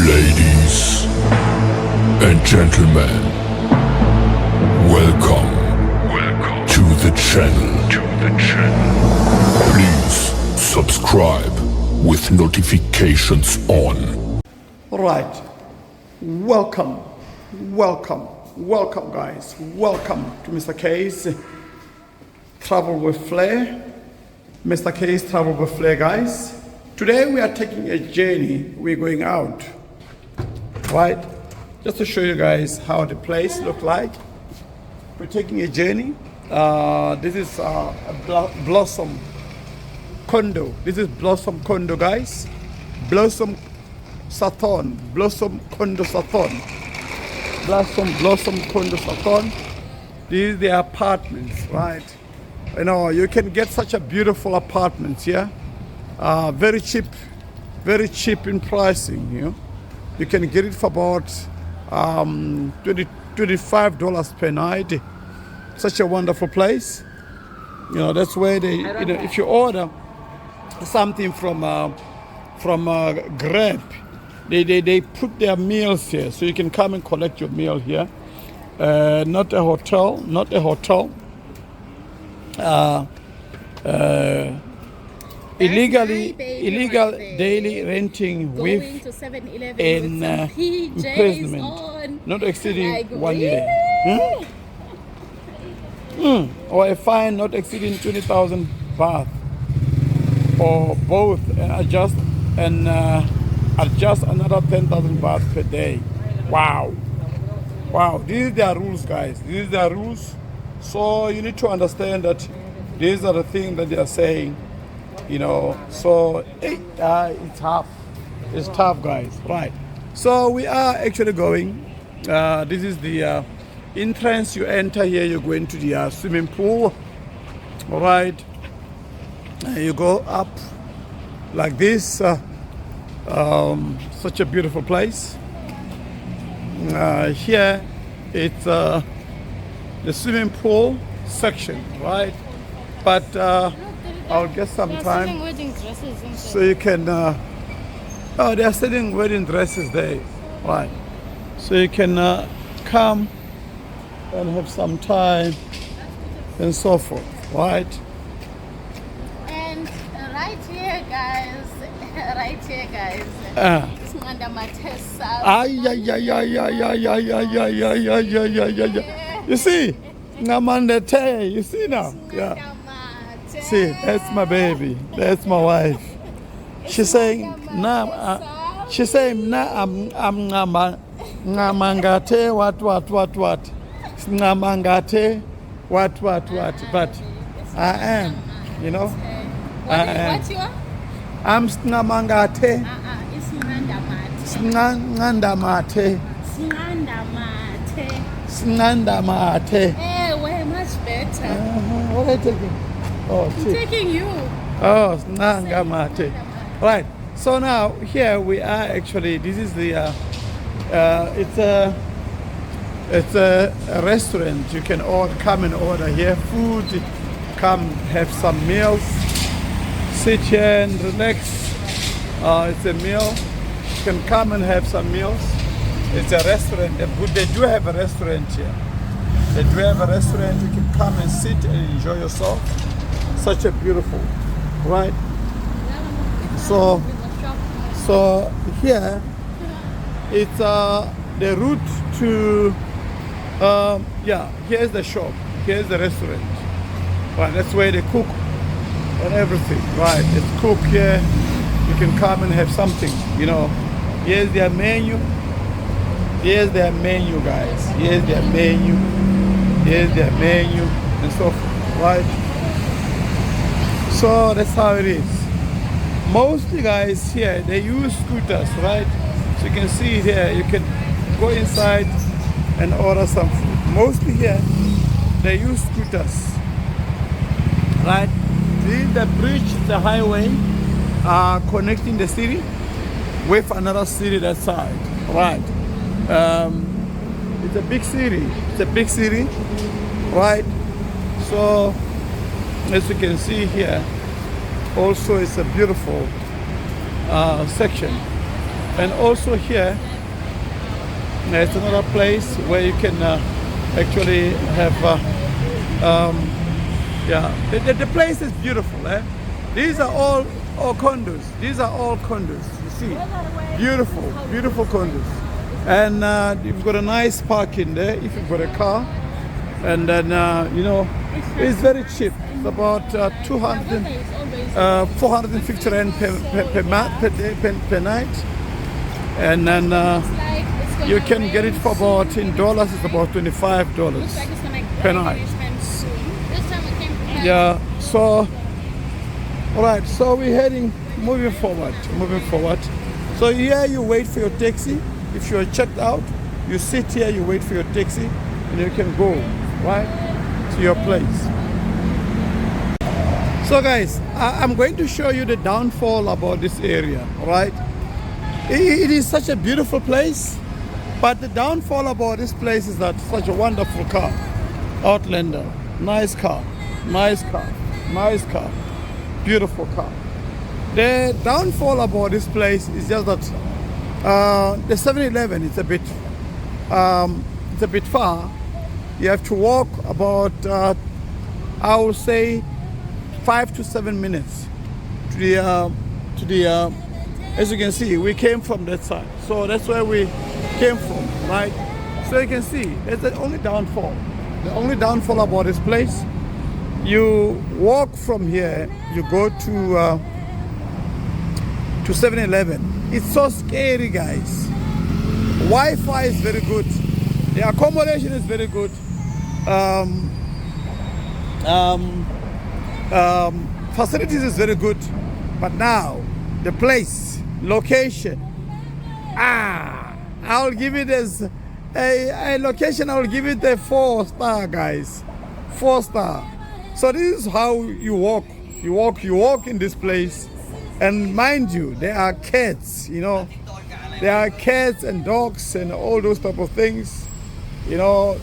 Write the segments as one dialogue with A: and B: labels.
A: Ladies and gentlemen, welcome to the channel. Please subscribe with notifications on.
B: Right, welcome guys, welcome to Mr. K's Travel with Flair. Mr. K's Travel with Flair, guys. Today we are taking a journey. We're going out, right? Just to show you guys how the place look like. We're taking a journey. This is a Blossom Condo. This is Blossom Condo, guys. Blossom Sathorn. Blossom Condo Sathorn. Blossom Condo Sathorn. These are the apartments, right? You know, you can get such a beautiful apartments here. Very cheap in pricing. You know, you can get it for about $25 per night. Such a wonderful place. You know, that's where they, you know, if you order something from Grab, they put their meals here, so you can come and collect your meal here. Not a hotel. Illegal daily renting with imprisonment, not exceeding 1 year. Or a fine not exceeding 20,000 baht, or both, adjust another 10,000 baht per day. Wow, these are their rules, guys. These are their rules. So you need to understand that these are the things that they are saying. You know, so it's tough, guys. Right. So we are actually going. This is the entrance. You enter here. You go into the swimming pool. All right. You go up like this. Such a beautiful place. Here, it's the swimming pool section, right? But I'll get some time so you can. Oh, they are selling wedding dresses there, right? So you can come and have some time and so forth, right?
C: And right here, guys. It's under my test.
B: You see, Namandete. You see now, yeah. See, that's my baby. That's my wife. She's saying, I'm ngamangate what. Ngamangate what. But I am, you know.
C: What you are?
B: I'm ngamangate.
C: It's ngandamate.
B: Ngandamate.
C: Hey, we're much better.
B: What are you taking? Oh,
C: I'm taking you.
B: Oh, Ngamate. Right. So now here we are. Actually, this is the. It's a restaurant. You can come and order here food. Come have some meals. Sit here and relax. It's a meal. You can come and have some meals. It's a restaurant. They do have a restaurant here. They do have a restaurant. You can come and sit and enjoy yourself. Such a beautiful, right? So here it's the route to here's the shop, here's the restaurant, right? That's where they cook and everything, right? It's cooked here. You can come and have something, you know. Here's their menu. Here's their menu, guys. Here's their menu and so forth, right? So that's how it is. Mostly, guys, here they use scooters, right? So you can see here, you can go inside and order some food. Mostly here they use scooters, right? This is the bridge, the highway connecting the city with another city that side, right? It's a big city. Right? So as you can see here, also it's a beautiful section. And also here, there's another place where you can actually have, the place is beautiful. These are all condos. These are all condos, you see. Beautiful, beautiful condos. And you've got a nice parking there if you've got a car. And then, it's very cheap. It's about 450 rand per night. And then you can get it for about, in dollars, it's about $25 per night. Yeah, so, all right, so we're moving forward. So here you wait for your taxi. If you're checked out, you sit here, you wait for your taxi, and you can go, right, to your place. So guys, I'm going to show you the downfall about this area, all right? It is such a beautiful place, but the downfall about this place is that such a wonderful car. Outlander, nice car, beautiful car. The downfall about this place is just that the 7-Eleven is a bit far. You have to walk about I will say 5 to 7 minutes to the as you can see, we came from that side, so that's where we came from, right? So you can see that's the only downfall. The only downfall about this place, you walk from here, you go to 7-Eleven. It's so scary, guys. Wi-Fi is very good. The accommodation is very good. Facilities is very good. But now, the place, location, I'll give it as a location, I'll give it a 4-star, guys. 4-star. So this is how you walk. You walk in this place. And mind you, there are cats, there are cats and dogs and all those type of things, so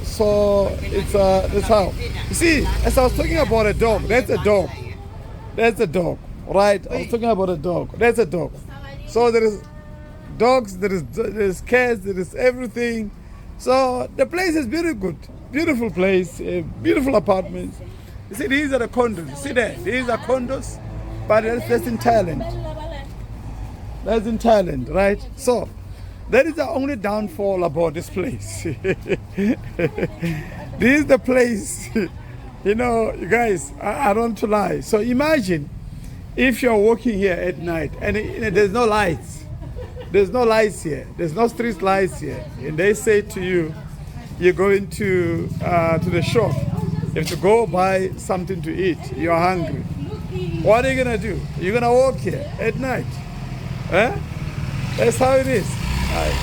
B: it's that's how. You see, as I was talking about a dog, that's a dog, right? I was talking about a dog, that's a dog. So there is dogs, there is cats, there is everything. So the place is very good, beautiful place, beautiful apartments. You see, these are the condos, you see there, these are condos. But that's in Thailand. That's in Thailand, right? So, that is the only downfall about this place. This is the place, you guys, I don't want to lie. So imagine if you're walking here at night and there's no lights. There's no lights here. There's no street lights here. And they say to you, you're going to the shop. You have to go buy something to eat. You're hungry. What are you gonna do? You're gonna walk here at night. That's how it is. Right.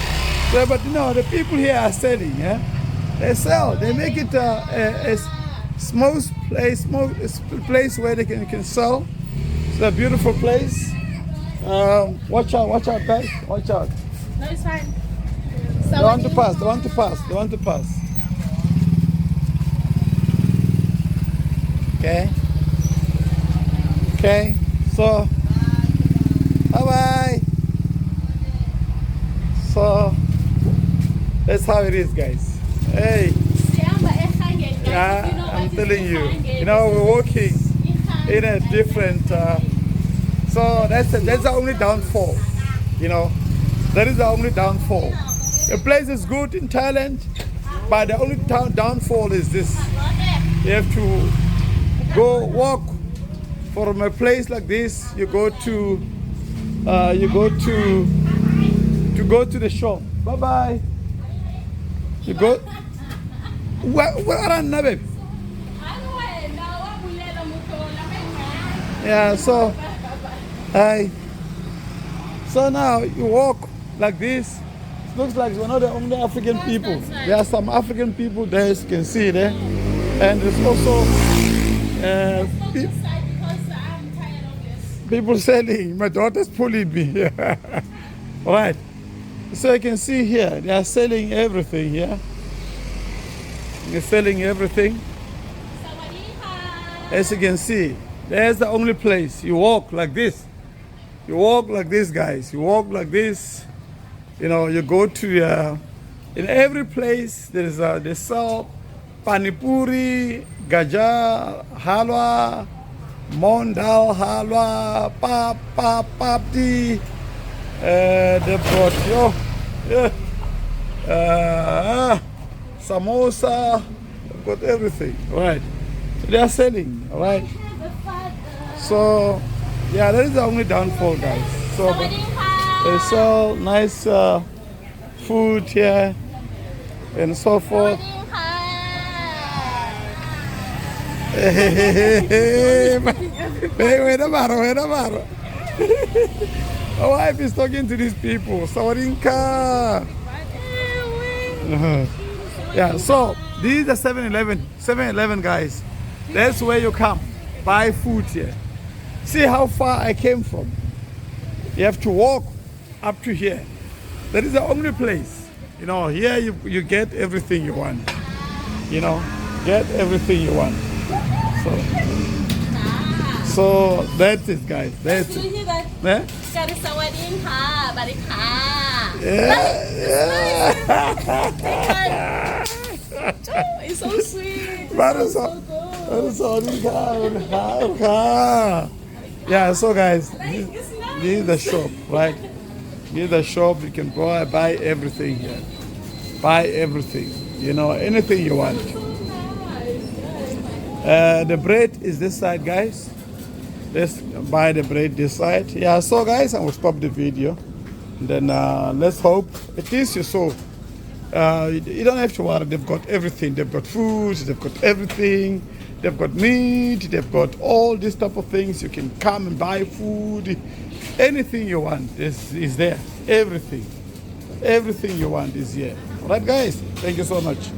B: So, but the people here are selling. They sell. They make it a small place where they can sell. It's a beautiful place. Watch out, guys. Watch out.
C: No, it's fine.
B: They want to pass. Okay, so bye-bye. So that's how it is, guys. Hey, I'm telling you, we're walking in a different. So that's the only downfall. That is the only downfall. The place is good in Thailand, but the only downfall is this: you have to go walk. From a place like this, you go to the shop. Bye bye. You go. Where are you, baby? Yeah. So now you walk like this. It looks like we're not the only African people. There are some African people there, as you can see there, and there's also people selling. My daughter's pulling me. All right. So you can see here, they are selling everything here. They're selling everything. As you can see, there's the only place. You walk like this. You walk like this, guys. You walk like this. You know, you go to in every place they sell panipuri, gaja, halwa, mondal halwa, papdi. They brought samosa. They've got everything. All right. So they are selling. All right. So yeah, that is the only downfall, guys. So they sell nice food here and so forth. Hey, wait a minute. My wife is talking to these people. Sawarinka. Yeah, so this is the 7-Eleven. 7-Eleven, guys. That's where you come. Buy food here. See how far I came from. You have to walk up to here. That is the only place. You know, here you get everything you want. You know, get everything you want. So that's it, guys. That's it. Yeah?
C: It's so sweet.
B: Yeah, so guys, this is the shop, right? This is the shop. You can go and buy everything here. Buy everything. You know, anything you want. The bread is this side, guys. Let's buy the bread this side. Yeah, so guys, I will stop the video. Then let's hope at least you saw. You don't have to worry. They've got everything. They've got food. They've got everything. They've got meat. They've got all these type of things. You can come and buy food. Anything you want is there. Everything you want is here. All right, guys. Thank you so much.